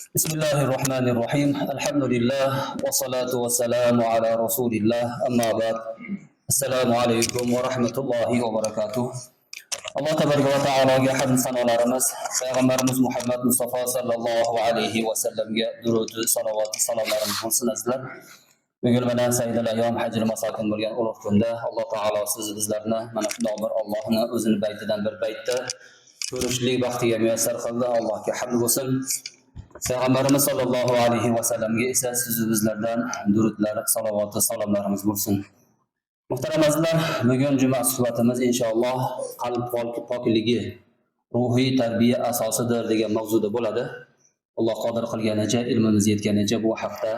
بسم الله الرحمن الرحيم الحمد لله والصلاة والسلام على رسول الله أما بعد السلام عليكم ورحمة الله وبركاته الله تبارك وتعالى حمد sanolarimiz payg'ambarimiz Muhammad Mustafa sallallohu alayhi va sallamga durud salovat salomlarimiz bo'lsin azizlar. Bugun mana Sayyidul Ayyom hajr masokin bo'lgan ulug' kunda Alloh taolo siz bizlarni mana shunday bir Allohning o'zini baytidan bir baytda ko'rishlik baxtiga muyassar qildi. Allohga hamd bo'lsin. Payg'ambarimiz sollallohu alayhi va sallamga esa siz bizlardan durudlar, salovat va salomlarimiz bo'lsin. Muhtaram azizlar, bugun juma suhbatimiz inshaalloh qalb pokligi, ruhiy tarbiya asosidir degan mavzuda bo'ladi. Alloh qodir qilganicha, ilmimiz yetganicha bu haqda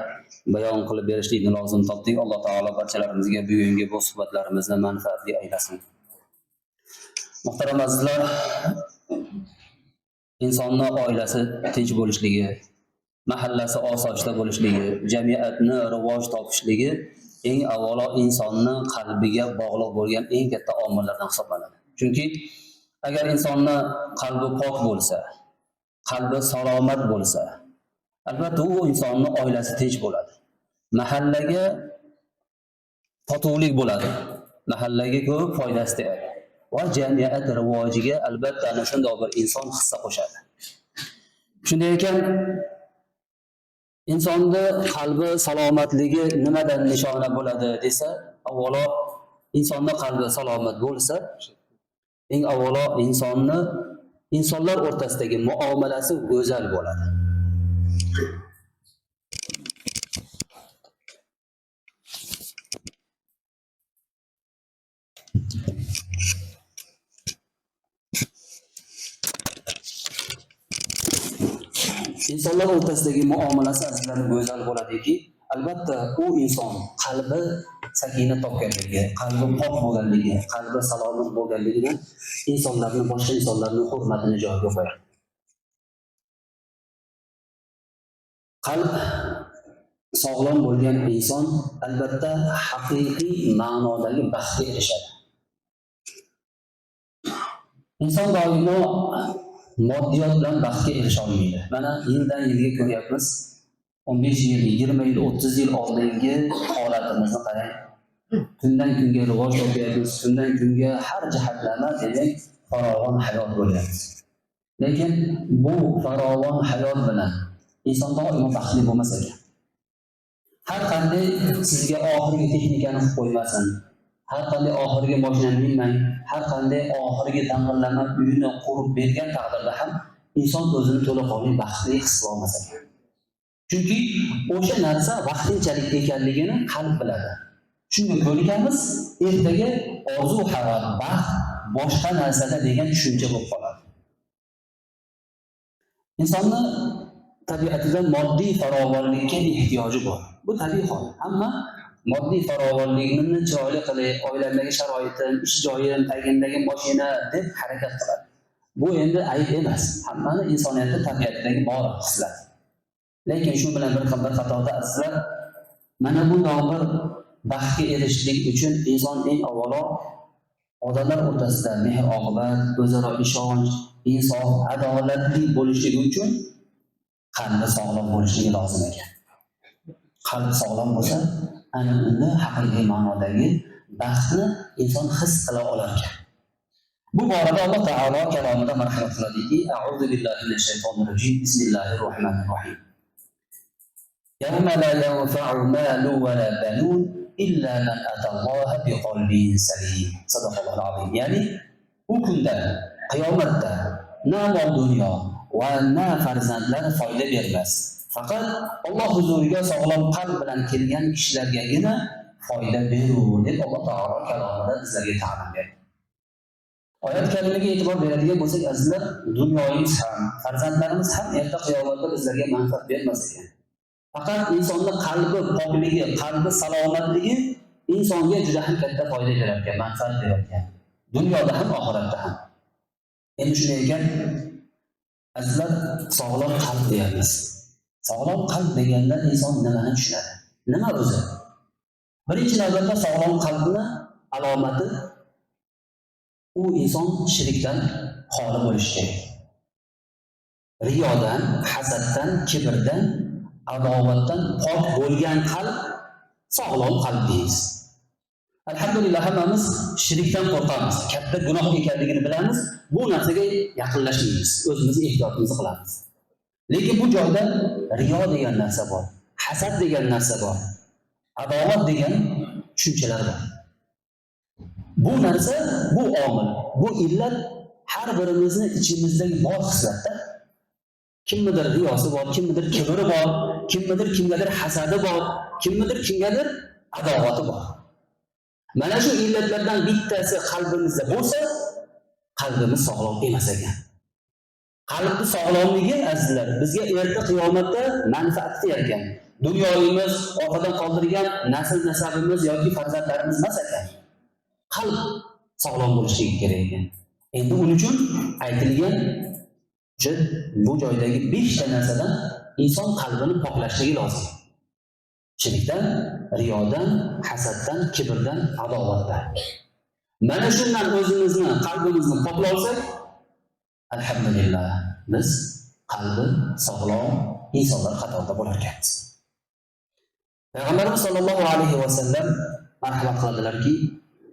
bayon qilib berishlikni lozim topdik. Alloh taolo barchalarimizga bugungi bu suhbatlarimizni manfaatli aylasin. Muhtaram azizlar, insonning oilasi tinch bo'lishligi, mahallasi osoyishta bo'lishligi, jamiyatni rivoj topishligi eng avvalo insonning qalbiga bog'liq bo'lgan eng katta omillardan hisoblanadi. Chunki agar insonning qalbi pok bo'lsa, qalbi salomat bo'lsa, albatta u insonning oilasi tinch bo'ladi. Mahallaga totuvlik bo'ladi. Mahallaga ko'p foydasi tegadi. Va jamiyat rivojiga albatta ana shunday bir inson hissa qo'shadi. Shunday ekan, insonning qalbi salomatligi nimadan nishona bo'ladi desa, avvalo insonning qalbi salomat bo'lsa, eng avvalo insonlar o'rtasidagi muomalasi go'zal bo'ladi. İnsanlar o'rtasidagi muomalasi azizlar go'zal bo'ladiki, albatta u inson qalbi sakina topganligi, qalbi pok bo'lganligi, qalbi salomat bo'lganligidan insonlarning boshqa insonlarning hurmatini joyiga qo'yadi. Qalb sog'lom bo'lgan inson albatta haqiqiy ma'nodagi baxtga erishadi. İnson doimo moddiyat bilan baxtga erisha olmaydi. Mana yildan yilga ko'ryapmiz. 15 yil, 20 yil, 30 yil oldingi holatimizni qarang. Kundan kunga rivoj topyapmiz, kundan kunga har jihatlardan demak farovon hayot bo'lyapmiz. Lekin bu farovon hayot bilan inson doimo baxtli bo'lmas ekan. Har qanday sizga oxirgi texnikani qilib qo'ymasin, har qanday oxirgi mashinani minmang, har qanday oxirgi dang'illama uyini qurib bergan taqdirda ham inson o'zini to'laqonli baxtli his qila olmas ekan. Chunki o'sha narsa vaqtinchalik ekanligini qalb biladi. Shunga ko'nikamiz, ertaga orzu havas, baxt boshqa narsada degan tushuncha bo'lib qoladi. Insonning tabiatidan moddiy farovonlikka ehtiyoji bor. Bu tabiiy hol. Hamma moddiy farovonlikni chiroyli qilib, oiladagi sharoitim, ish joyim, tagimdagi mashina deb harakat qiladi. Bu endi ayb emas. Hammani insoniyatda tabiatidagi bor hislat. Lekin shu bilan bir qatorda azizlar, mana bu bir baxtga erishishlik uchun inson eng avvalo odamlar o'rtasida mehr-oqibat, o'zaro ishonch, insof, adolatli bo'lishligi uchun qalbi sog'lom bo'lishligi lozim ekan. Qalb sog'lom bo'lsa, ana unda haqiqiy ma'nodagi baxtni inson his qila olar ekan. Bu borada Alloh taolo kalomida marhamat qiladiki, a'udhu billahi minash shaytonir rojim. Bismillahir rohmanir rohim. Yawma la yanfa'u malun wa la banun illa man atalloha biqalbin salim. Sadaqallohul azim. Ya'ni u kunda, qiyomatda na mol dunyo va na farzandlar foyda bermas. Faqat Alloh huzuriga sog'lom qalb bilan kelgan kishilargagina foyda berur deb Alloh taolo kalomida bizlarga ta'lim berdi. Oyat kalimaga e'tibor beradigan bo'lsak, azizlar, dunyoyimiz ham, farzandlarimiz ham erta qiyomatda bizlarga manfaat bermas ekan. Faqat insonning qalbi pokligi, qalbi salomatligi insonga juda ham katta foyda berar ekan, manfaat berar ekan. Dunyoda ham, oxiratda ham. Endi shunday ekan, azizlar, sog'lom qalb deyapmiz. Sog'lom qalb deganda inson nimani tushunadi? Nima o'zi? Birinchi navbatda sog'lom qalbning alomati u inson shirkdan xoli bo'lishi kerak. riyodan, hasaddan, kibrdan, adovatdan pok bo'lgan qalb sog'lom qalb deymiz. Alhamdulillah hammamiz shirkdan qo'rqamiz, katta gunoh ekanligini bilamiz, bu narsaga yaqinlashmaymiz, o'zimizni ehtiyotimizni qilamiz. Lekin bu joyda riyo degan narsa bor, hasad degan narsa bor, adovat degan tushunchalar bor. Bu narsa, bu omil, bu illat har birimizni ichimizdagi bor hislatda. Kimnidir riyosi bor, kimnidir kibri bor, kimnidir kimgadir hasadi bor, kimnidir kimgadir adovati bor. Mana shu illatlardan bittasi qalbimizda bo'lsa, qalbimiz sog'lom emas ekan. Qalbni sog'lomligi azizlar bizga erta qiyomatda manfaat ekan. Dunyoyimiz, orqadan qoldirgan nasl nasabimiz yoki farzandlarimiz emas ekan. Qalb sog'lom bo'lishi kerak ekan. Endi uning uchun aytilgan bu joydagi 5 ta narsadan inson qalbini poklashligi lozim. Shirkdan, riyodan, hasaddan, kibrdan, adovatdan. Mana shundan o'zimizni, qalbimizni poklolsak, alhamdulillah, biz qalbi sog'lom insonlar qatorida bo'lar ekanmiz. Payg'ambarimiz sollallohu alayhi va sallam marhamat qiladilarki,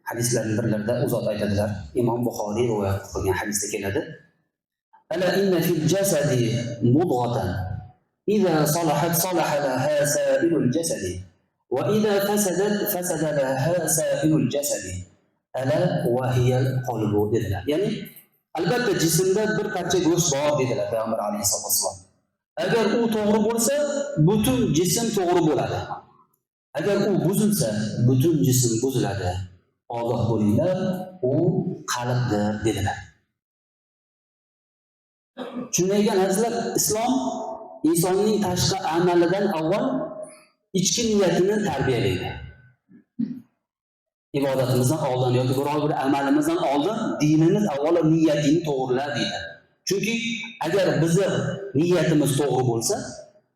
hadislarning birlarida u zot aytadilar, Imom Buxoriy rivoyat qilgan hadisda keladi. Ala inna fil jasadi mudghatan idza salahat salaha laha sa'irul jasadi wa idza fasadat fasada laha sa'irul jasadi ala wa hiya al-qalbu dedilar. Ya'ni albatta jismda bir parcha go'sht bor dedilar Payg'ambar alayhisolatu vasallam. Agar u to'g'ri bo'lsa, butun jism to'g'ri bo'ladi. Agar u buzilsa, butun jism buziladi. Ogoh bo'linglar, u qalbdir dedilar. Shunday ekan azizlar, islom insonning tashqi amalidan avval ichki niyatini tarbiyalaydi. Ibodatimizdan oldin yoki biror bir amalimizdan oldin dinimiz avvalo niyatini to'g'rilar deydi. Chunki agar bizni niyatimiz to'g'ri bo'lsa,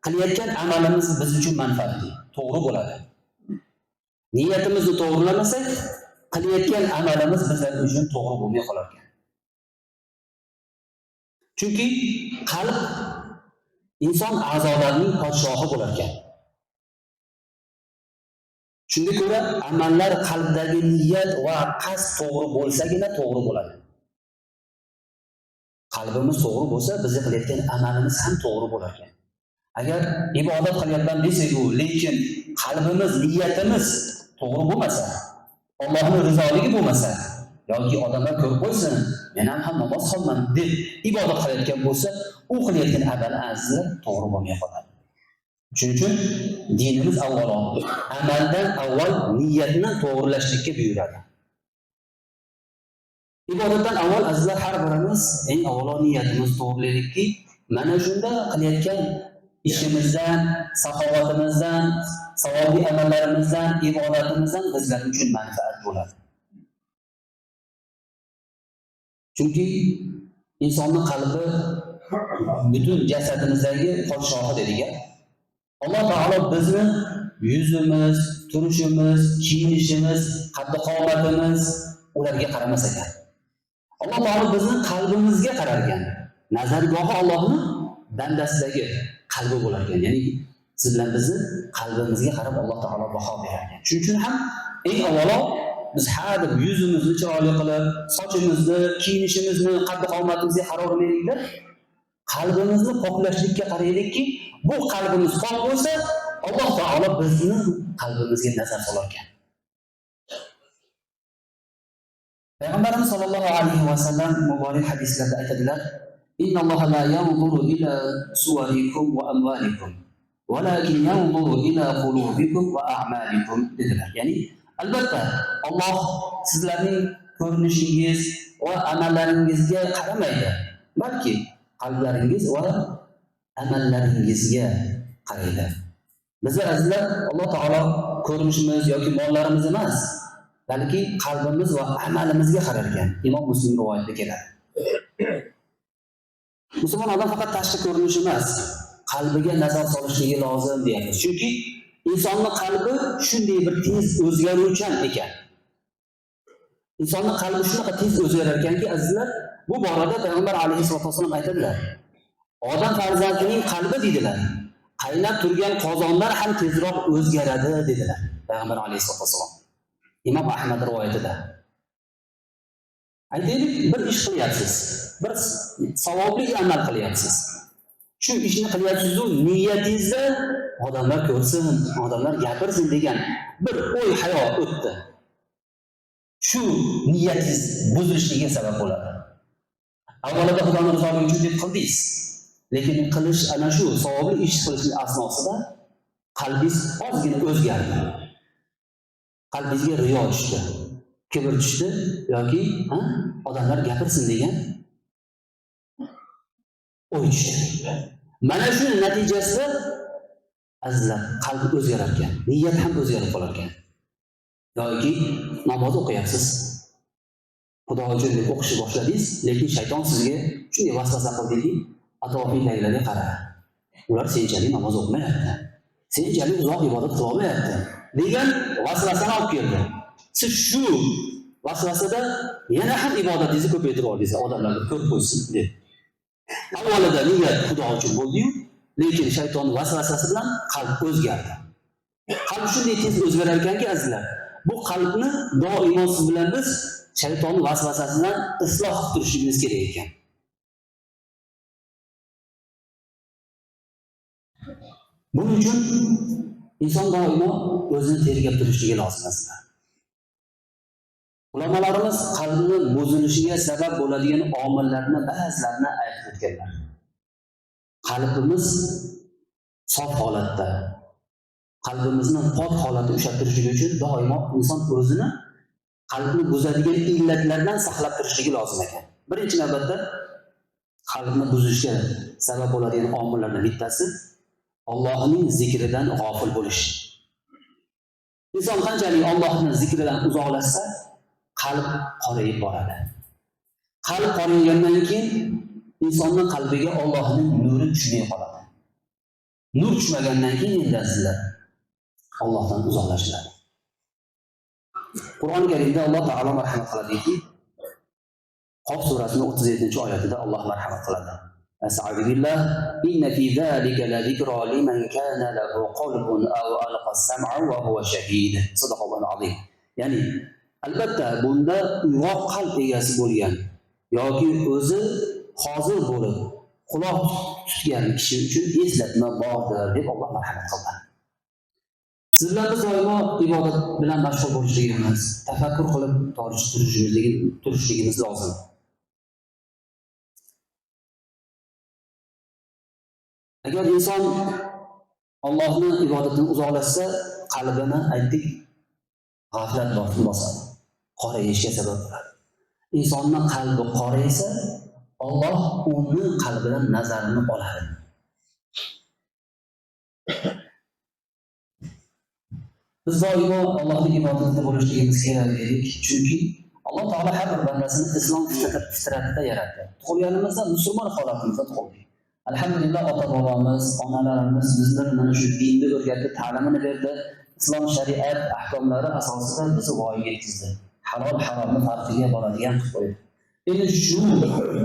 qilayotgan amalimiz biz uchun manfaatli, to'g'ri bo'ladi. Niyatimizni to'g'rilamasak, qilayotgan amalimiz bizlar uchun to'g'ri bo'lmay qolar ekan. Chunki qalb inson a'zolarining podshohi bo'lar ekan. Shunga ko'ra amallar qalbdagi niyat va qasd to'g'ri bo'lsagina to'g'ri bo'ladi. Qalbimiz to'g'ri bo'lsa, biz qilayotgan amalimiz ham to'g'ri bo'lar ekan. Agar ibodat qilyapman desak-ku, lekin qalbimiz, niyatimiz to'g'ri bo'lmasa, Allohning rizoligi bo'lmasa, yoki odamlar ko'rib qo'ysin, men ham namoz qilman deb ibodat qilayotgan bo'lsa, u qilayotgan amal azizlar to'g'ri bo'lmay qoladi. Shuning uchun dinimiz avvalo amaldan avval niyatni to'g'rilashlikka buyuradi. Ibodatdan avval azizlar har birimiz eng avvalo niyatimiz to'g'rilaylikki, mana shunda qilayotgan ishimizdan, saxovatimizdan, savobli amallarimizdan, ibodatimizdan bizlar uchun manfaat bo'ladi. Chunki insonning qalbi butun jasadimizdagi podshohi dedigan. Alloh taolo bizni yuzimiz, turishimiz, kiyinishimiz, qaddi-qomatimiz ularga qaramas ekan. Alloh taolo bizni qalbimizga qarar ekan. Nazargohi Allohning bandasidagi qalbi bo'lar ekan. Ya'ni siz bilan bizni qalbimizga qarab Alloh taolo baho berar ekan. Shuning uchun ham eng avvalo biz har bir yuzimizni chiroyli qilib, sochimizni, kiyinishimizni, qaddi-qomatimizga qaror berayliklar. Qalbimizni poklashlikka qaraylikki, bu qalbimiz pok bo'lsa, Alloh taolo bizni qalbimizga nazar solar ekan. Payg'ambarimiz sollallohu alayhi va sallam muborak hadislarda aytadilar: "Innalloha la yanzuru ila suwarikum va amwalikum, walakin yanzuru ila qulubikum va a'malikum" dedilar. Ya'ni albatta Alloh sizlarning ko'rinishingiz va amallaringizga qaramaydi, balki qalblaringiz va amallaringizga qaraydi. Bizlar azizlar Alloh taolo ko'rinishimiz yoki mollarimiz emas, balki qalbimiz va amalimizga qarar ekan. Imom Muslim rivoyatida keladi. Musulmon odam faqat tashqi ko'rinish emas, qalbiga nazar solishligi lozim deyapmiz. Chunki insonning qalbi shunday bir tez o'zgaruvchan ekan. Insonning qalbi shunaqa tez o'zgarar ekanki, azizlar, bu borada Payg'ambar alayhisolatu vasallam aytadilar: Odam farzandining qalbi dedilar, qaynab turgan qozonlar ham tezroq o'zgaradi dedilar Payg'ambar alayhisolatu vasallam. Imom Ahmad rivoyatida. Aytaylik, bir ish qilyapsiz, bir savobli amal qilyapsiz. Shu ishni qilyapsiz-ku, niyatingizda odamlar ko'rsin, odamlar gapirsin degan bir o'y hayot o'tdi. Shu niyatingiz buzilishiga sabab bo'ladi. Avvalida Xudoning rizoligi uchun deb qildingiz. Lekin qilish ana shu savobli ish qilishning asnosida qalbingiz ozgina o'zgardi. Qalbingizga riyo tushdi, kibr tushdi yoki odamlar gapirsin degan o'y tushdi. Mana shu natijasida azizlar qalb o'zgarar ekan, niyat ham o'zgarib qolar ekan. Yoki namoz o'qiyapsiz, Xudo uchun deb o'qishni boshladingiz, lekin shayton sizga shunday vasvasa qildiki, atrofingdagilarga qara. Ular senchalik namoz o'qimayapti, senchalik uzoq ibodat qila olmayapti degan vasvasani olib keldi. Siz shu vasvasada yana ham ibodatingizni ko'paytirib oldingiz, odamlar ko'rib qo'ysin deb. Avvalida niyat Xudo uchun bo'ldi-yu, lekin shayton vasvasasi bilan qalb o'zgardi. Qalb shunday tez o'zgarar ekanki, azizlar, bu qalbni doimo siz bilan biz shayton vasvasasidan isloh qilib turishimiz kerak ekan. Buning uchun inson doimo o'zini tergab turishligi lozim azizlar. Ulamolarimiz qalbni buzilishiga sabab bo'ladigan omillarni ba'zilarini aytib o'tganlar. Qalbimiz sof holatda, qalbimizni pok holatda ushlab turishligi uchun doimo inson o'zini qalbni buzadigan illatlardan saqlab turishligi lozim ekan. Birinchi navbatda qalbni buzishga sabab bo'ladigan omillarning bittasi Allohning zikridan g'ofil bo'lish. Inson qanchalik Allohning zikridan uzoqlashsa, qalb qorayib boradi. Qalb qoraygandan keyin insonning qalbiga Allohning nuri tushmay qoladi. Nur tushmagandan keyin endi azizlar Allohdan uzoqlashiladi. Qur'oni Karimda Alloh taolo marhamat qiladiki, Qof surasining 37-oyatida Alloh marhamat qiladi. Astagfiru billah, inna fi zalika la zikra liman kana lahu qalbun aw alqa as-sam'a wa huwa shahid. Sadaqallohu azim. Ya'ni albatta bunda uyg'oq qalb egasi bo'lgan yoki o'zi hozir bo'lib quloq tutgan kishi uchun eslatma bordir deb Alloh marhamat qildi. Sizlar biz doimo ibodat bilan mashg'ul bo'lishligimiz, tafakkur qilib turishligimiz lozim. Agar inson Allohning ibodatidan uzoqlashsa, qalbini aytdik, g'aflat bosadi, qorayishga sabab bo'ladi. Insonning qalbi qoraysa, Alloh uni qalbidan nazarini oladi. Biz doimo Allohning ibodatida bo'lishligimiz kerak dedik, chunki Alloh taolo har bir bandasini islom fitratida yaratdi. Tug'ilganimizda musulmon holatimizda tug'ildik. Alhamdulillah, ota-bobomiz, onalarimiz bizlar mana shu dinni o'rgatib, ta'limini berdi. Islom shariat ahkomlari asosida bizni voyaga yetkazdi. Halol haromni farqiga boradigan qilib qo'ydi. Endi shu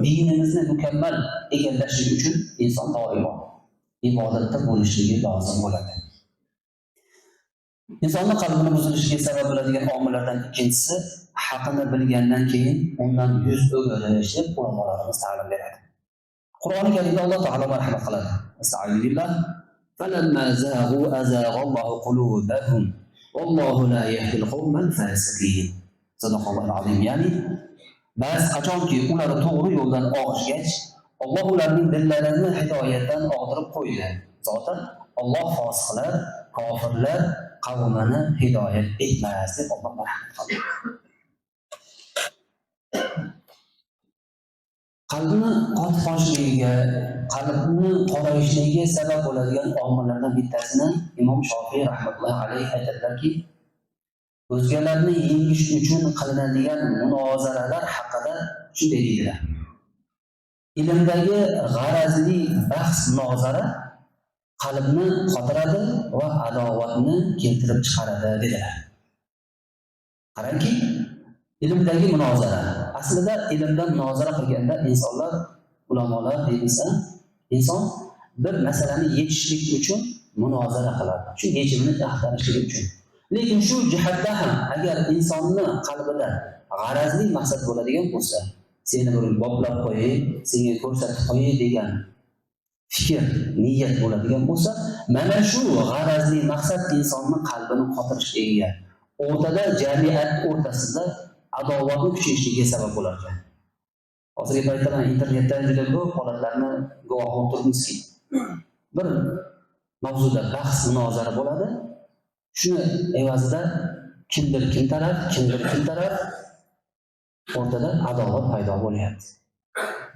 dinimizni mukammal egallash uchun inson doimo ibodatda bo'lishligi lozim bo'ladi. Insonning qalbini buzilishiga sabab bo'ladigan omillardan ikkinchisi haqini bilgandan keyin undan yuz o'girish deb ulamolarimiz ta'lim beradi. Qur'oni Karimda Alloh taolo marhamat qiladi. Astagfiru billah. Falamma zaghu azaghallohu qulubahum wallohu la yahdil qawmal fasiqin. Sadaqallohu azim. Ya'ni ba'zi qachonki ular to'g'ri yo'ldan og'ishgach, Alloh ularning dillarini hidoyatdan og'dirib qo'ydi. Zotan Alloh fosiqlar, kofirlar qavmini hidoyat etmas deb Alloh marhamat qildi. Qalbni qotib qolishligiga, qalbni qorayishligiga sabab bo'ladigan omillardan bittasini Imom Shofiy rahmatullohi alayhi aytadilarki, o'zgalarni yengish uchun qilinadigan munozaralar haqida shunday deydilar. Ilmdagi g'arazli bahs-munozara qalbni qotiradi va adovatni keltirib chiqaradi dedilar. Qarangki, ilmdagi munozara. Aslida ilmdan munozara qilganda insonlar, ulamolar deyilsa, Inson bir masalani yechishlik uchun munozara qiladi. Shu yechimini axtarishligi uchun. Lekin shu jihatda ham agar insonni qalbida g'arazli maqsad bo'ladigan bo'lsa, seni bir boplab qo'yay, senga ko'rsatib qo'yay degan fikr, niyat bo'ladigan bo'lsa, mana shu g'arazli maqsad insonning qalbini qotirishligiga, o'rtada jamiyat o'rtasida adovatni kuchayishiga sabab bo'lar ekan. Hozirgi paytda internetda juda ko'p holatlarni guvoh bo'lib turibmizki, bir mavzuda bahs munozara bo'ladi. Shuni evazida kimdir kim taraf o'rtada adovat paydo bo'lyapti.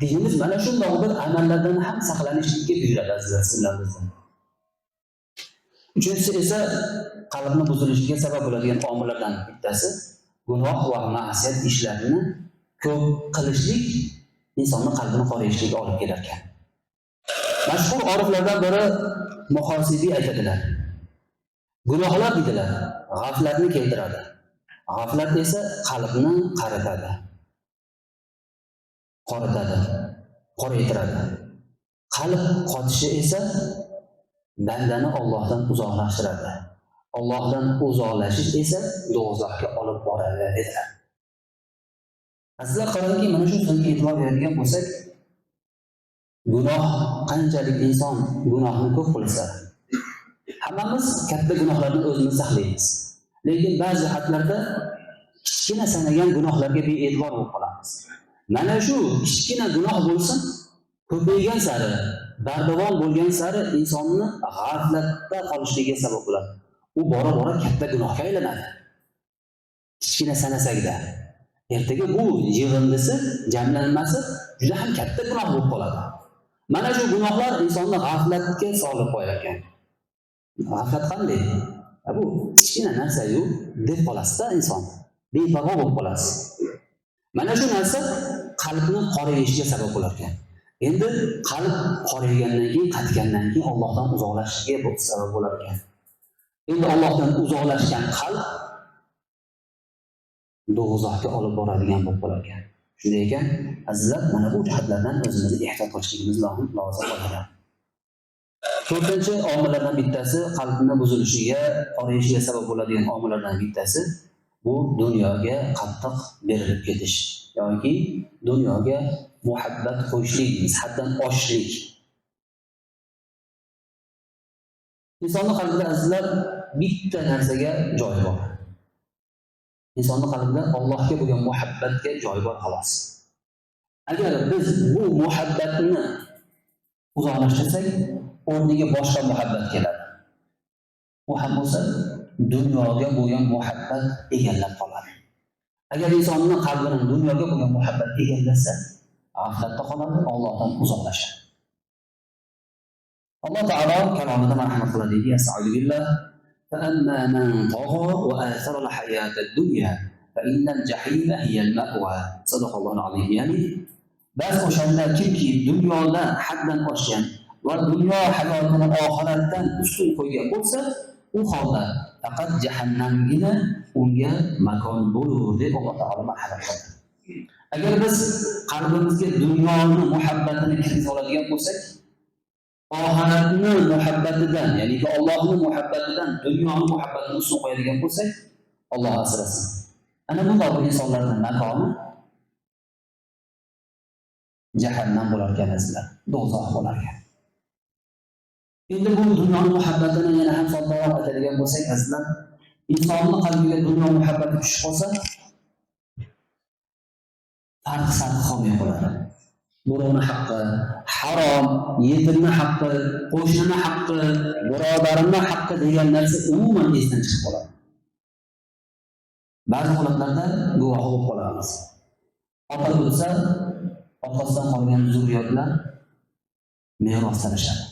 Dinimiz mana shunday bir amallardan ham saqlanishlikka buyuradi azizlar bizdan. Uchinchisi esa qalbni buzilishiga sabab bo'ladigan omillardan bittasi gunoh va ma'siyat ishlarini ko'p qilishlik insonning qalbini qorayishligiga olib kelar ekan. Mashhur oriflardan biri Muhosibiy aytadilar. Gunohlar dedilar, g'aflatni keltiradi. G'aflat esa qalbni qoraytiradi. Qalb qotishi esa bandani Allohdan uzoqlashtiradi. Allohdan uzoqlashish esa do'zaxga olib boradi dedilar. Azizlar, qarangki, mana shu so'zga e'tibor beradigan bo'lsak, gunoh qanchalik inson gunohni ko'p qilsa, hammamiz katta gunohlarni o'zimiz saqlaymiz. Lekin ba'zi jihatlarda kichkina sanagan gunohlarga bee'tibor bo'lib qolamiz. Mana shu kichkina gunoh bo'lsin, ko'paygan sari, bardavom bo'lgan sari insonni g'aflatda qolishligiga sabab bo'ladi. U bora-bora katta gunohga aylanadi. Kichkina sanasakda ertaga bu yig'indisi, jamlanmasi juda ham katta gunoh bo'lib qoladi. Mana shu gunohlar insonni g'aflatga solib qo'yar ekan. G'aflat qanday? Bu kichkina narsa-yu deb qolasiz-da inson. Beparvo bo'lib qolasiz. Mana shu narsa qalbni qorayishiga sabab bo'lar ekan. Endi qalb qoraygandan keyin, qatgandan keyin Allohdan uzoqlashishiga sabab bo'lar ekan. Endi Allohdan uzoqlashgan qalb do'zaxga olib boradigan bo'lib qolar ekan. Shunday ekan, azizlar, mana bu jihatlardan o'zimizni ehtiyot qilishimiz lozim bo'ladi. To'rtinchi omillardan bittasi, qalbning buzilishiga, qorayishiga sabab bo'ladigan omillardan bittasi bu dunyoga qattiq berilib ketish yoki dunyoga muhabbat qo'yishlik, haddan oshishlik. Insonning qalbida azizlar bitta narsaga joy bor. Insonning qalbida Allohga bo'lgan muhabbatga joy bor xolos. Agar biz bu muhabbatni uzoqlashtirsak, o'rniga boshqa muhabbat keladi. U ham bo'lsa dunyoga bo'lgan muhabbat egallab qoladi. Agar insonning qalbini dunyoga bo'lgan muhabbat egallasa, g'aflatda qoladi, Allohdan uzoqlashadi. Alloh taolo kalomida marhamat qiladiki, astagfiru billah, فَأَمَّا مَنْ طَغَى وَآثَرَ الْحَيَاةَ الدُّنْيَا فَإِنَّ الْجَحِيمَ هِيَ الْمَأْوَى. Sadaqallohu al-azim. Ya'ni bas o'shanda kimki dunyoda haddan oshgan va dunyo hayotini oxiratdan ustun qo'ygan bo'lsa, u holda faqat jahannamgina unga makon bo'lur deb Alloh taolo marhamat qildi. Agar biz qalbimizga dunyoni muhabbatini kiritib oladigan bo'lsak, oxiratni muhabbatidan, ya'ni Allohning muhabbatidan dunyoni muhabbatini ustun qo'yadigan bo'lsak, Alloh asrasin. Ana bunday insonlarning makoni jahannam bo'lar ekan, azizlar, do'zax bo'lar ekan. Endi bu dunyo muhabbatini yana ham soddaroq aytadigan bo'lsak, azizlar, insonning qalbiga dunyo muhabbati tushib qolsa, farq qolmay qoladi. Birovni haqqi, harom, yetimni haqqi, qo'shnini haqqi, birodarimni haqqi degan narsa umuman esdan chiqib qoladi. Ba'zi holatlarda guvoh bo'lib qolamiz. Ota o'lsa, otasidan qolgan zurriyotlar meros talashadi.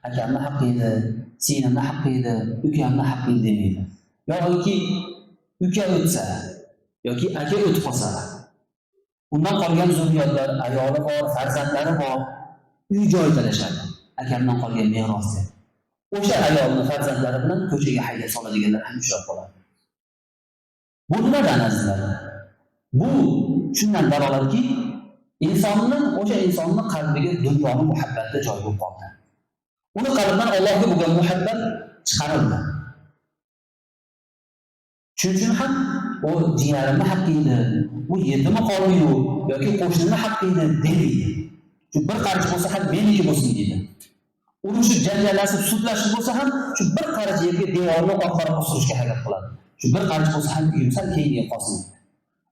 Akamni haqqi edi, singlimni haqqi edi, ukamni haqqi edi demaydi. Yoki uka o'tsa yoki aka o'tib qolsa, undan qolgan zurriyotlar, ayoli bor, farzandlari bor, uy-joy talashadi. Akamdan qolgan meros deb. O'sha ayolni farzandlari bilan ko'chaga haydab soladiganlar ham uchrab qoladi. Bu nimadan azizlar? Bu shundan dalolatki, O'sha insonning qalbiga dunyoning muhabbati joy bo'lib qoldi. Uni qalbidan Allohga bo'lgan muhabbat chiqarildi. Shuning uchun ham o jiyarimni haqqi edi, bu yetimni qoldi-yu yoki qo'shnini haqqi edi demaydi. Shu bir qarich bo'lsa ham meniki bo'lsin deydi. Urushib janjallashib sudlashib bo'lsa ham shu bir qarich yerga devorni orqaroq surishga harakat qiladi. Shu bir qarich bo'lsa ham uyim sal keyinga qolsin.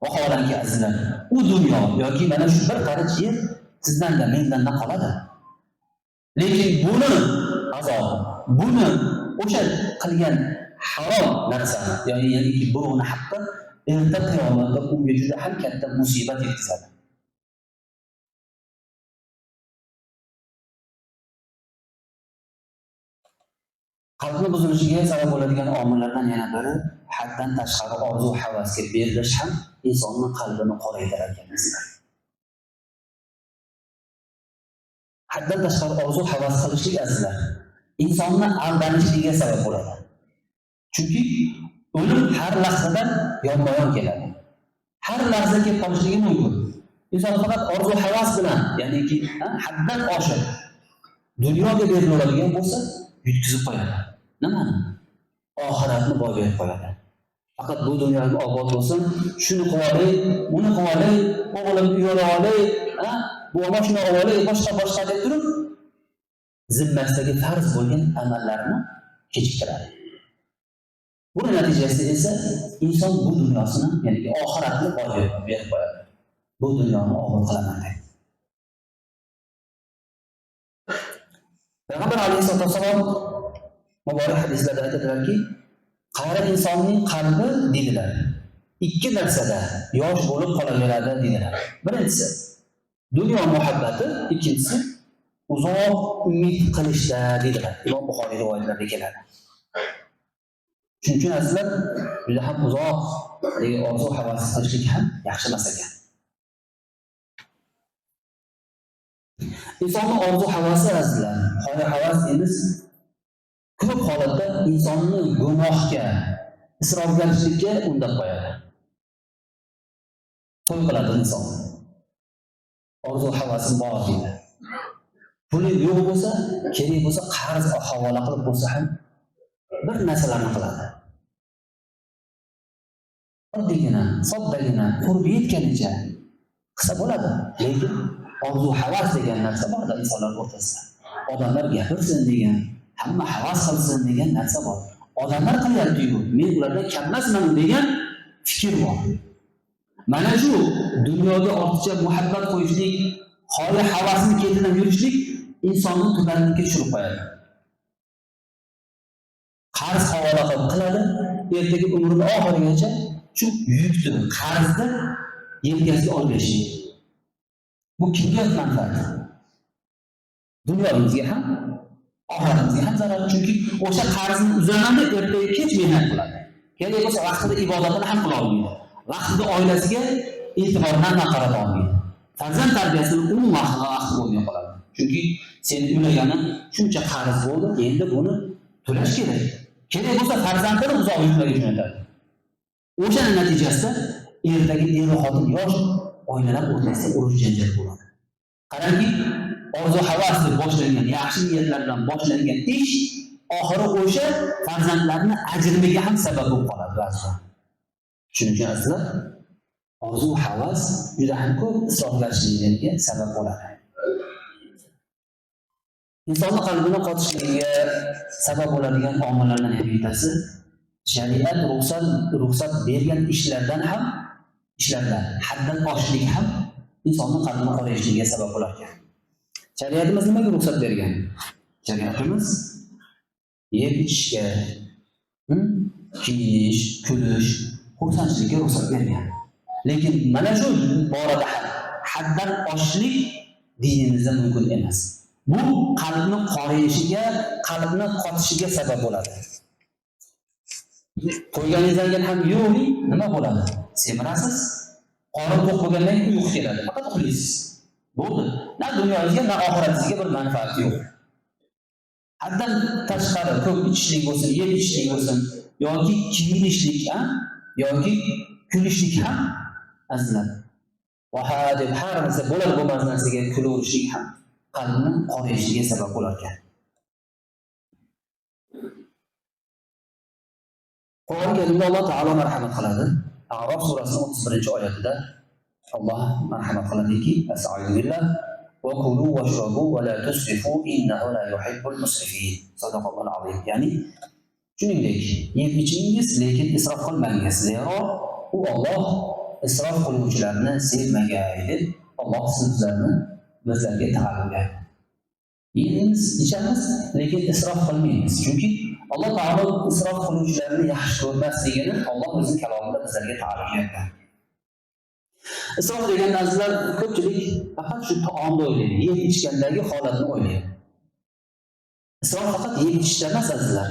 Vaholanki azizlar, u dunyo yoki mana shu bir qarich yer sizdan-da mendan-da qoladi. Lekin buni azobi, buni o'sha qilgan harom narsani, ya'ni birovni haqqi erta qiyomatda unga juda ham katta musibat yetkazadi. Qalbni buzilishiga sabab bo'ladigan omillardan yana biri haddan tashqari orzu havasga berilish ham insonning qalbini qoraytirar ekan. Haddan tashqari orzu havas qilishlik azizlar insonni aldanishiga sabab bo'ladi. Chunki o'lim har lahzadan yonma-yon keladi. Har lahza kelib qolishligi mumkin. Inson faqat orzu havas bilan, ya'niki haddan oshib dunyoga beriladigan bo'lsa, yutkizib qo'yadi. Nimani? Oxiratni boy berib qo'yadi. Faqat bu dunyoga obod bo'lsin, shuni qilib olay, buni qilib olay, o'g'lim uyini olay, bu mashina olay, boshqa deb turib, zimmasidagi farz bo'lgan amallarni kechiktiradi. Buni natijasida esa inson bu dunyosini, ya'ni oxiratni boy berib qo'yadi. Bu dunyoni obod qilaman deydi. Payg'ambar alayhisolatu vasallam muborak hadislarda aytadilarki, qari insonning qalbi dedilar, ikki narsada yosh bo'lib qolaveradi dedilar. Birinchisi dunyo muhabbati, ikkinchisi uzoq umid qilishda dedilar. Imom Buxoriy rivoyatlarida keladi. Shuning uchun azizlar juda ham uzoq orzu havas qilishlik ham yaxshi emas ekan. Insonning orzu havasi azizlar, xoya havas emas, ko'p holatda insonni gunohga, isrofgarchilikka undab qo'yadi. To'y qiladi inson. Orzu havasi bor deydi. Puli yo'q bo'lsa, kerak bo'lsa qarz havola qilib bo'lsa ham bir narsalarni qiladi. Oddiygina, soddagina, qurbi yetganicha qilsa bo'ladi. Lekin orzu havas degan narsa bor-da insonlar o'rtasida. Odamlar gapirsin degan, hamma havas qilsin degan narsa bor. Odamlar qilyapti-yu, men ulardan kammasman degan fikr bor. Mana shu dunyoga ortiqcha muhabbat qo'yishlik, xoya havasini ketidan yurishlik insonni tubanlikka tushirib qo'yadi. Qarz havola qiladi, ertaga umrining oxirigacha shu yukni qarzni yelkasiga olib yashaydi. Bu kimga manfaat? Dunyomizga ham, oxiratimizga ham zarar. Chunki o'sha qarzni uzaman deb ertaga kech mehnat qiladi. Kerak bo'lsa vaqtida ibodatini ham qila olmaydi. Vaqtida oilasiga e'tibordan qarata olmaydi. Farzand tarbiyasini umuman vaqti bo'lmay qoladi. Chunki seni uylaganing shuncha qarz bo'ldi, endi buni to'lash kerak. Kerak bo'lsa farzandini uzoq yurtlarga jo'natadi. O'shaning natijasida ertaga er-xotin yosh oilalar o'rtasida urush janjal bo'ladi. Qarangki, orzu havas deb boshlangan, yaxshi niyatlar bilan boshlangan ish oxiri o'sha farzandlarning ajriga ham sabab bo'lib qoladi ba'zan. Shuning uchun azizlar, orzu havas juda ham ko'p isrofgarchiliklarga sabab bo'ladi. Insonni qalbini qotishligiga sabab bo'ladigan omillardan ham bittasi shariat ruxsat bergan ishlardan haddan oshlik ham insonning qalbini qorayishligiga sabab bo'lar ekan. Shariatimiz nimaga ruxsat bergan? Shariatimiz yeb ichishga, kiyinish, kulish, xursandchilikka ruxsat bergan. Lekin mana shu borada haddan oshlik dinimizda mumkin emas. Bu qalbni qorayishiga, qalbni qotishiga sabab bo'ladi. Qo'yganingizdan keyin ham yo'q, nima bo'ladi? Semirasiz. Qorin to'q bo'lgandan keyin uyqu keladi. Faqat uxlaysiz. Bo'ldi. Na dunyongizga, na oxiratingizga bir manfaati yo'q. Haddan tashqari ko'p ichishlik bo'lsin, yeb ichishlik bo'lsin, yoki kiyinishlik, yoki kulishlik ham azizlar va deb har narsa bo'lar bo'lmas narsaga kulaverishlik ham qalbni qorayishiga sabab bo'lar ekan. Qur'oni Karimda Alloh taolo marhamat qiladi. A'rof surasining 31-oyatida Alloh marhamat qiladiki, "Astagfiru billah va kulu washrabu va la tusrifu innahu la yuhibbul musrifin." Sadaqallohul azim. Ya'ni shuningdek, yeb ichingiz, lekin isrof qilmangiz. Zero u Alloh isrof qiluvchilarni sevmaydi. Alloh sizlarni bizlarga ta'lim yeymiz, ichamiz, lekin isrof qilmaymiz. Chunki Alloh taolo isrof qiluvchilarni yaxshi ko'rmasligini Alloh o'zining kalomida bizlarga ta'lim bergan. Isrof degan narsalar ko'pchilik faqat shu taomda o'ylaydi, yeb ichgandagi holatni o'ylaydi. Isrof faqat yeb ichishda emas, azizlar.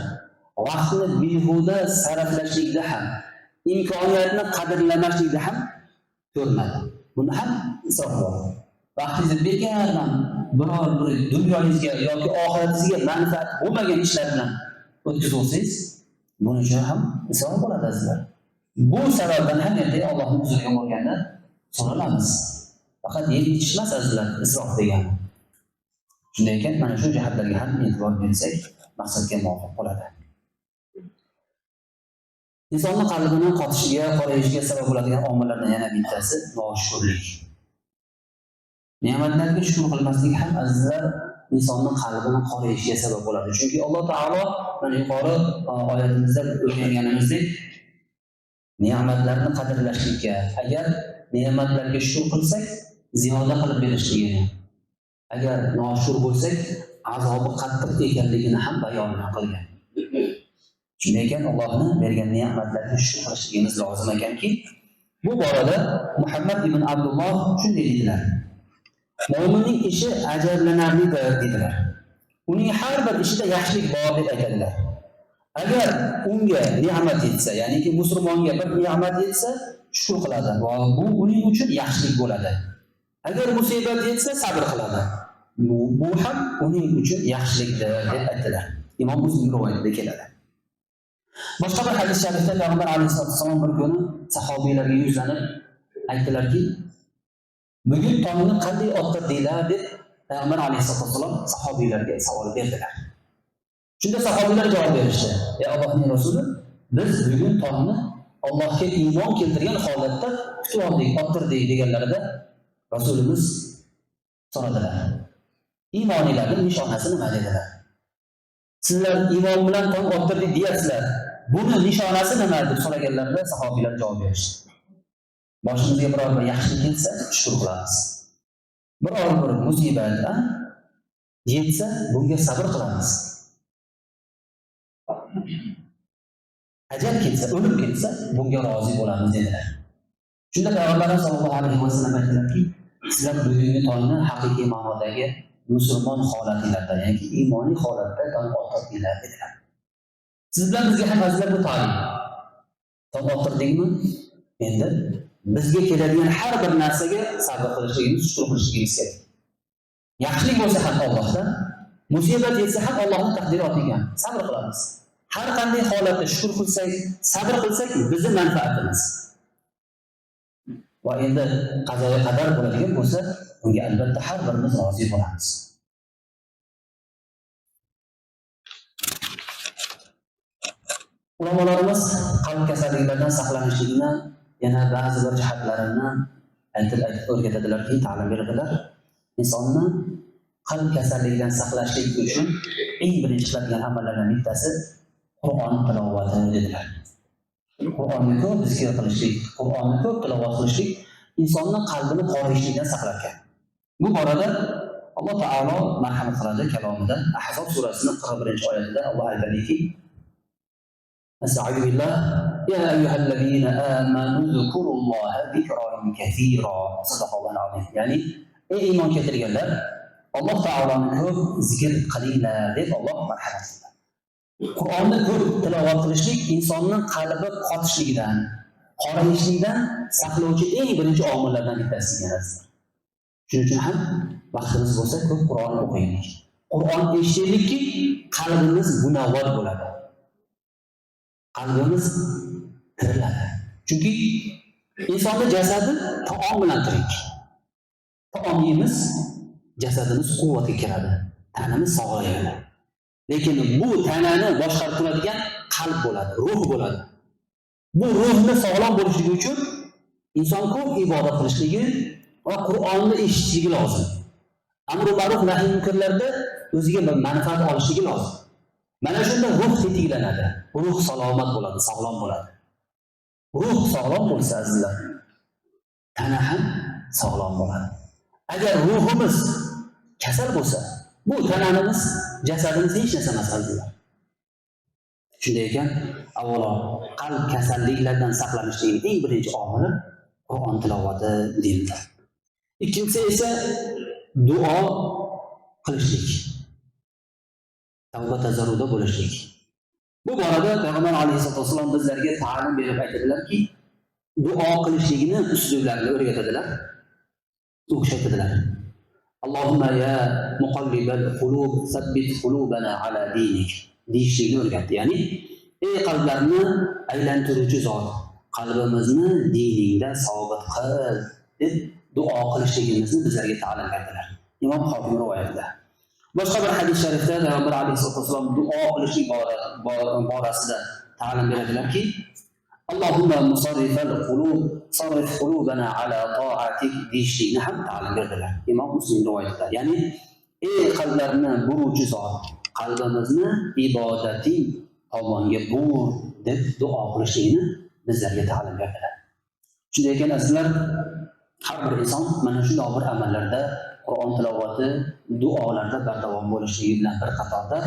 Vaqtni behuda sarflashlikda ham, imkoniyatni qadrlamaslikda ham ko'rinadi. Bunda ham isrof bor. Vaqtingizni bekordan biror bir dunyoyingizga yoki oxiratingizga manfaat bo'lmagan ishlar bilan o'tkazsangiz, buning uchun ham isrof bo'ladi, azizlar. Bu sababdan ham Allohning huzuriga borganda so'ralamiz. Faqat yeb ichish emas, azizlar, isrof degan. Shunday ekan, mana shu jihatlarga ham e'tibor bersak, maqsadga muvofiq bo'ladi. Insonning qalbini qotishiga, qorayishiga sabab bo'ladigan omillardan yana bittasi noshukrlik. Ne'matlarga shukr qilmaslik ham azizlar insonning qalbini qorayishiga sabab bo'ladi. Chunki Alloh taolo mana yuqori oyatimizda o'rganganimizdek, ne'matlarni qadrlashlikka, agar ne'matlarga shukr qilsak, ziyoda qilib berishligini, agar noshukr bo'lsak, azobi qattiq ekanligini ham bayon qilgan. Shunday ekan, Allohning bergan ne'matlarga shukr qilishimiz lozim ekanki, bu borada Muhammad ibn Abdulloh shunday dedilar: "Mo'minning ishi ajablanarlidir" dedilar. Uning har bir ishida yaxshilik bor deb aytadilar. Agar unga ne'mat yetsa, ya'niki musulmonga bir ne'mat yetsa, shukr qiladi va bu uning uchun yaxshilik bo'ladi. Agar musibat yetsa, sabr qiladi. Bu ham uning uchun yaxshilikdir deb aytdilar. Imom Muslim rivoyatida keladi. Boshqa bir hadis sharifda Payg'ambar alayhisolom bir kuni sahobiylarga yuzlanib aytdilarki, "Bugun tongni qanday otdirdinglar?" deb Payg'ambar alayhisolom sahobiylarga savol berdilar. Shunda sahobiylar javob berishdi: "Ey Allohning rasuli, biz bugun tongni Allohga iymon keltirgan holatda kutib oldik, otdirdik" deganlarida Rasulimiz so'radilar: "Iymoningizning nishonasi nima?" dedilar. "Sizlar iymon bilan tong otdirdik deyapsizlar. Buni nishonasi nima?" deb so'raganlarida sahobiylar javob berishdi: "Boshimizga biror bir yaxshilik kelsa, shukr qilamiz. Biror bir musibat yetsa, bunga sabr qilamiz. Ajal kelsa, o'lim kelsa, bunga rozi bo'lamiz" dedilar. Shunda Payg'ambarimiz sollallohu alayhi vasallam aytdilarki, "Sizlar bugungi tongni haqiqiy ma'nodagi musulmon holatingizda, ya'ni iymoniy holatda tong otdirdinglar" dedilar. Siz bilan bizga ham azizlar bu ta'lim. Tong otdirdingmi? Endi bizga keladigan har bir narsaga sabr qilishligimiz, shukr qilishligimiz kerak. Yaxshilik bo'lsa ham Allohdan, musibat yetsa ham Allohning taqdiroti ekan. Sabr qilamiz. Har qanday holatda shukr qilsak, sabr qilsak, bizning manfaatimiz. Va endi qazoga qadar bo'ladigan bo'lsa, unga albatta har birimiz rozi bo'lamiz. Ulamolarimiz qalb kasalliklaridan saqlanishlikni yana ba'zi bir jihatlarini aytib o'rgatadilarki, ta'lim beradilar. Insonni qalb kasalligidan saqlashlik uchun eng birinchi qiladigan amallardan bittasi Qur'on tilovati dedilar. Qur'onni ko'p zikr qilishlik, Qur'onni ko'p tilovat qilishlik insonning qalbini qorayishlikdan saqlar ekan. Bu borada Alloh taolo marhamat qiladi kalomida. Ahzob surasining 41-oyatida Alloh aytadiki: "Astagfiru billah, ya ayyuhallazina amanu zkurulloha zikran kaseera." Sadaqallohul azim. Ya'ni ey iymon keltirganlar, Alloh taoloni ko'p zikr qilinglar deb Alloh marhamat qiladi. Qur'onni ko'p tilovat qilishlik insonning qalbi qotishligidan, qorayishlikdan saqlovchi eng birinchi omillardan bittasi ekan. Shuning uchun ham vaqtimiz bo'lsa ko'p Qur'on o'qiylik. Qur'on eshitaylikki, qalbimiz munavvar bo'ladi. Qalbimiz tiriladi. Chunki insonning jasadi taom bilan tirik. Taom yeymiz, jasadimiz quvvatga kiradi, tanamiz sog'ayadi. Lekin bu tanani boshqarib turadigan qalb bo'ladi, ruh bo'ladi. Bu ruhni sog'lom bo'lishligi uchun inson ko'p ibodat qilishligi va Qur'onni eshitishligi lozim. Amr ma'ruf nahiy munkarlarda o'ziga bir manfaat olishligi lozim. Mana shunda ruh tetiklanadi, ruh salomat bo'ladi, sog'lom bo'ladi. Ruh sog'lom bo'lsa azizlar, tana ham sog'lom bo'ladi. Agar ruhimiz kasal bo'lsa, bu tanamiz, jasadimiz hech narsa emas azizlar. Shunday ekan, avvalo qalb kasalliklaridan saqlanishning eng birinchi omili Qur'on tilovati deyiladi. Ikkinchisi esa duo qilishlik. Tavba tazarruda bo'lishlik. Bu borada Payg'ambar alayhisolatu vasallam bizlarga ta'lim berib aytadilarki, duo qilishlikni uslublarini o'rgatadilar. O'xshatadilar. Allohumma ya muqallibal qulub, sabbit qulubana ala dinik. Deyishlikni o'rgatdi. Ya'ni, ey qalblarni aylantiruvchi zot, qalbimizni diningda sobit qil deb duo qilishligimizni bizlarga ta'lim berdilar. Imom Hokim rivoyatida. Boshqa bir hadis sharifda Payg'ambar alayhisolatu vasallam duo qilishlik borasida ta'lim beradilarki, Allohumma musarrifal qulub, sarrif qulubana ala ta'atik deyishlikni ham ta'lim berdilar. Imom Muslim rivoyatida. Ya'ni, ey qalblarni buruvchi zot, qalbimizni ibodating tomonga bur deb duo qilishlikni bizlarga ta'lim berdilar. Shunday ekan azizlar, har bir inson mana shunday bir amallarda, Qur'on tilovati, duolarda bardavom bo'lishligi bilan bir qatorda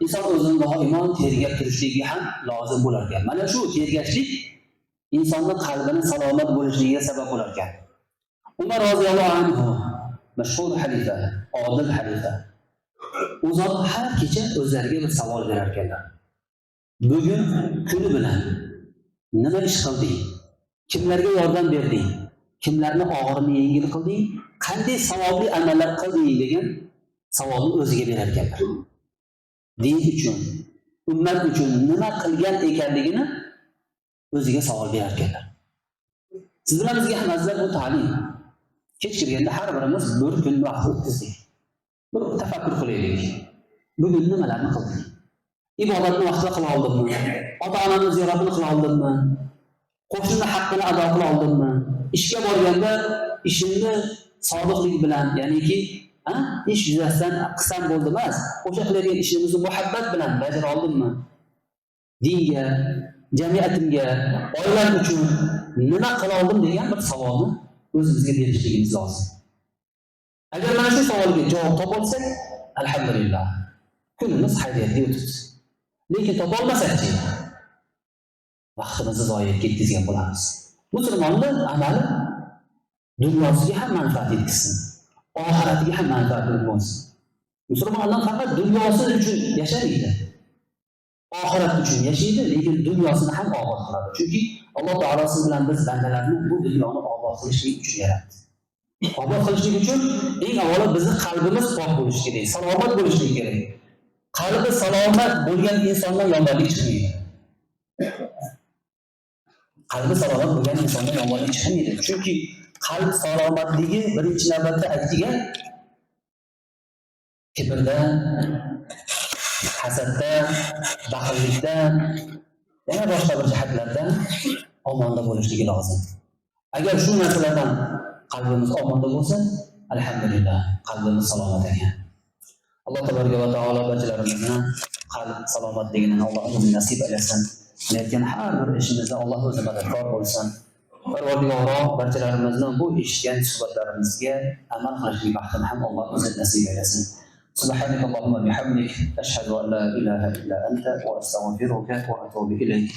inson o'zini doimo tergab turishligi ham lozim bo'lar ekan. Mana shu tergashlik insonning qalbini salomat bo'lishligiga sabab bo'lar ekan. Umar roziyallohu anhu, mashhur xalifa, odil xalifa. U zot har kecha o'zlariga bir savol berar ekanlar. Bugun kuni bilan nima ish qilding? Kimlarga yordam berding? Kimlarni og'irini yengil qilding? Qanday savobli amallar qilding degan savolni o'ziga berar ekanlar. Din uchun, ummat uchun nima qilgan ekanligini o'ziga savol berar ekanlar. Siz bilan bizga ham azizlar bu ta'lim. Kech kirganda har birimiz bir kun vaqt o'tkazdik. Bir tafakkur qilaylik. Bugun nimalarni qildik? Ibodatni vaqtida qila oldimmi? Ota-onamni ziyoratini qila oldimmi? Qo'shni haqqini ado qila oldimmi? Ishga borganda ishimni sodiqlik bilan, ya'niki, ish yuzasidan qilsam bo'ldi emas, o'sha qilayotgan ishimizni muhabbat bilan bajara oldimmi? Dinga, jamiyatimga, oilam uchun nima qila oldim degan bir savolni o'zimizga berishligimiz lozim. Agar mana shu savolga javob topa olsak, alhamdulillah, kunimiz xayriyatli o'tibdi. Lekin topa olmasak-chi, vaqtimizni zoya ketkazgan bo'lamiz. Musulmonning amali dunyosiga ham manfaat yetkazsin, oxiratiga ham manfaat bo'lsin. Musulmonlar faqat dunyosi uchun yashamaydi, oxirat uchun yashaydi, lekin dunyosini ham obod qiladi. Chunki Alloh taolo siz bilan biz bandalarni bu dunyoni obod qilishlik uchun yaratdi. Obod qilishlik uchun eng avvalo bizning qalbimiz pok bo'lishi kerak, salomat bo'lishi kerak. Qalbi salomat bo'lgan insondan yomonlik chiqmaydi. Qalbi salomat bo'lgan insondan yomonlik chiqmaydi. Chunki qalb salomatligi birinchi navbatda aytilgan kibrdan, hasaddan, baxillikdan, yana boshqa bir jihatlardan omonda bo'lishligi lozim. Agar shu narsalardan qalbimiz omonda bo'lsa, alhamdulillah, qalbimiz salomat ekan. Alloh tabaraka va taolo barchalarimizni qalb salomatligini Alloh o'zi nasib etsin. Qilayotgan har bir ishimizda Alloh o'zi madadkor bo'lsin. Parvardigoro barchalarimizni bu eshitgan suhbatlarimizga amal qilishlik baxtini ham Alloh o'zi nasib etsin. سبحانك اللهم وبحمدك أشهد أن لا إله إلا أنت وأستغفرك وأتوب إليك